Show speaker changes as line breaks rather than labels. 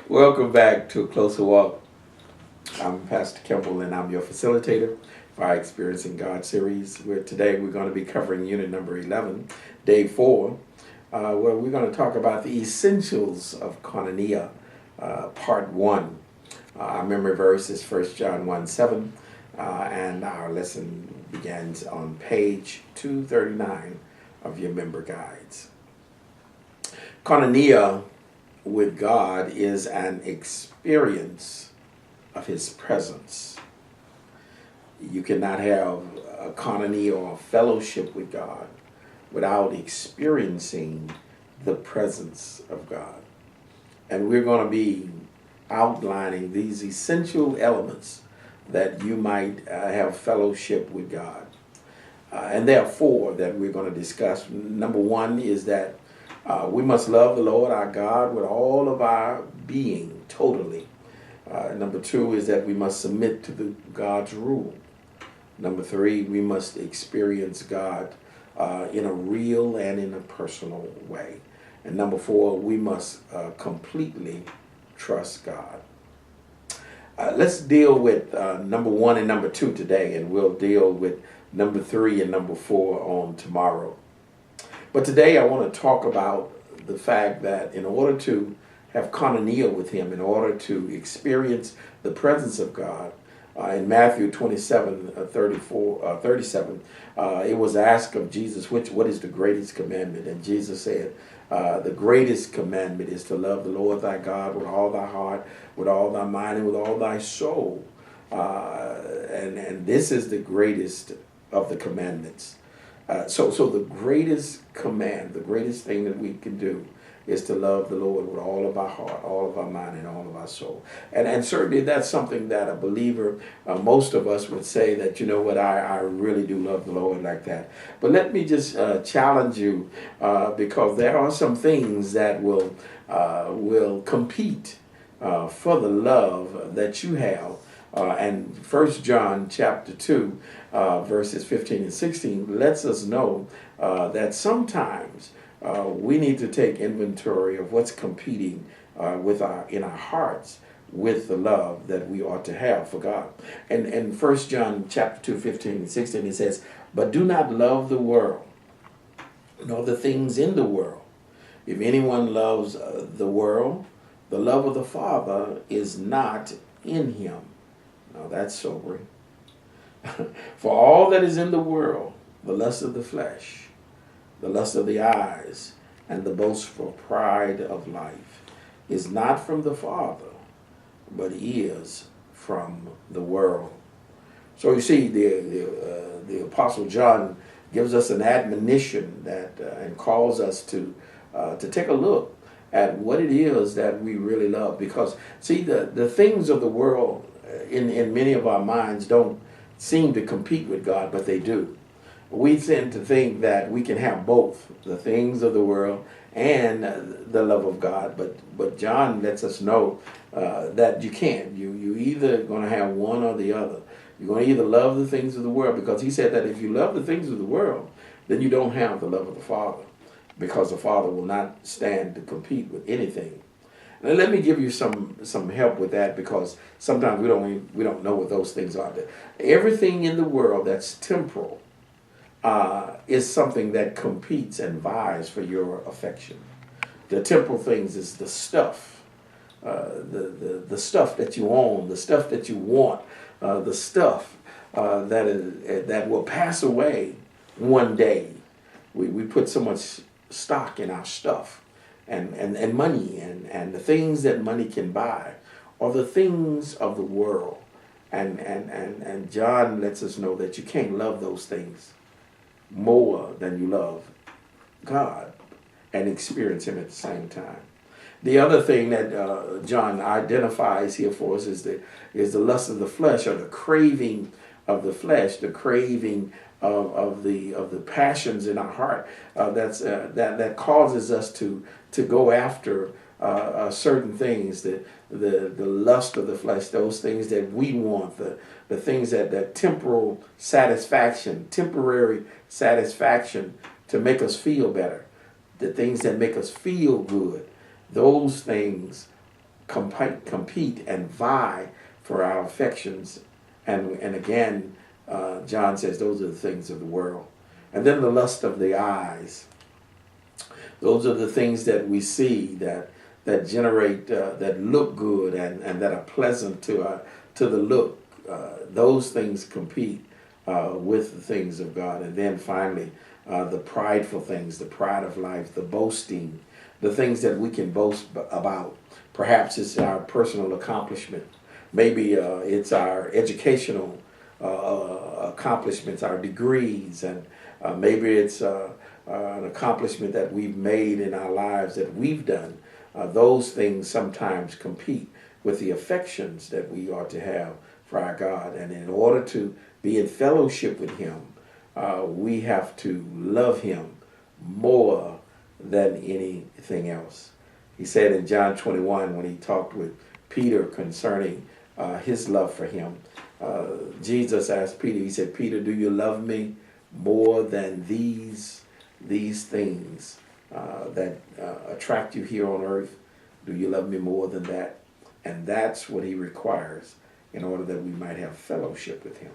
Welcome back to A Closer Walk. I'm Pastor Kimball and I'm your facilitator for our Experiencing God series. Today we're going to be covering unit number 11, day 4, where we're going to talk about the essentials of koinonia, part 1. Our memory verse is 1 John 1:7, and our lesson begins on page 239 of your member guides. Koinonia with God is an experience of His presence. You cannot have a koinonia or fellowship with God without experiencing the presence of God. And we're going to be outlining these essential elements that you might have fellowship with God. And there are 4 that we're going to discuss. Number 1 is that we must love the Lord our God with all of our being, totally. Number 2 is that we must submit to God's rule. Number 3, we must experience God in a real and in a personal way. And number 4, we must completely trust God. Let's deal with number 1 and number 2 today, and we'll deal with number 3 and number 4 on tomorrow. But today I want to talk about the fact that in order to have koinonia with Him, in order to experience the presence of God, in Matthew 37, it was asked of Jesus, what is the greatest commandment? And Jesus said, the greatest commandment is to love the Lord thy God with all thy heart, with all thy mind, and with all thy soul. And this is the greatest of the commandments. So the greatest command, the greatest thing that we can do is to love the Lord with all of our heart, all of our mind, and all of our soul. And certainly that's something that a believer, most of us would say that, you know what, I really do love the Lord like that. But let me just challenge you because there are some things that will compete for the love that you have. And 1 John chapter 2, verses 15 and 16 lets us know that sometimes we need to take inventory of what's competing in our hearts with the love that we ought to have for God. And in 1 John chapter 2, 15 and 16, it says, "But do not love the world, nor the things in the world. If anyone loves the world, the love of the Father is not in him." Now that's sobering. "For all that is in the world, the lust of the flesh, the lust of the eyes, and the boastful pride of life is not from the Father, but is from the world." So you see, the Apostle John gives us an admonition that and calls us to take a look at what it is that we really love. Because, see, the things of the world in many of our minds don't seem to compete with God, but they do. We tend to think that we can have both, the things of the world and the love of God. But John lets us know that you can't. You either going to have one or the other. You're going to either love the things of the world, because he said that if you love the things of the world, then you don't have the love of the Father, because the Father will not stand to compete with anything. Now, let me give you some help with that, because sometimes we don't know what those things are. Everything in the world that's temporal is something that competes and vies for your affection. The temporal things is the stuff, the stuff that you own, the stuff that you want, the stuff that will pass away one day. We put so much stock in our stuff. And money and the things that money can buy are the things of the world. And John lets us know that you can't love those things more than you love God and experience Him at the same time. The other thing that John identifies here for us is the lust of the flesh, or the craving of the flesh, the craving of the passions in our heart that causes us to go after certain things, the lust of the flesh, those things that we want, the things that temporary satisfaction to make us feel better, the things that make us feel good, those things compete and vie for our affections. And again, John says those are the things of the world. And then the lust of the eyes. Those are the things that we see that generate, that look good and that are pleasant to the look. Those things compete with the things of God. And then finally, the prideful things, the pride of life, the boasting, the things that we can boast about. Perhaps it's our personal accomplishment. Maybe it's our educational accomplishments, our degrees, and maybe it's an accomplishment that we've made in our lives that we've done. Those things sometimes compete with the affections that we ought to have for our God. And in order to be in fellowship with Him, we have to love Him more than anything else. He said in John 21, when he talked with Peter concerning his love for Him, Jesus asked Peter, he said, Peter, do you love me more than these things that attract you here on earth? Do you love me more than that? And that's what He requires in order that we might have fellowship with Him.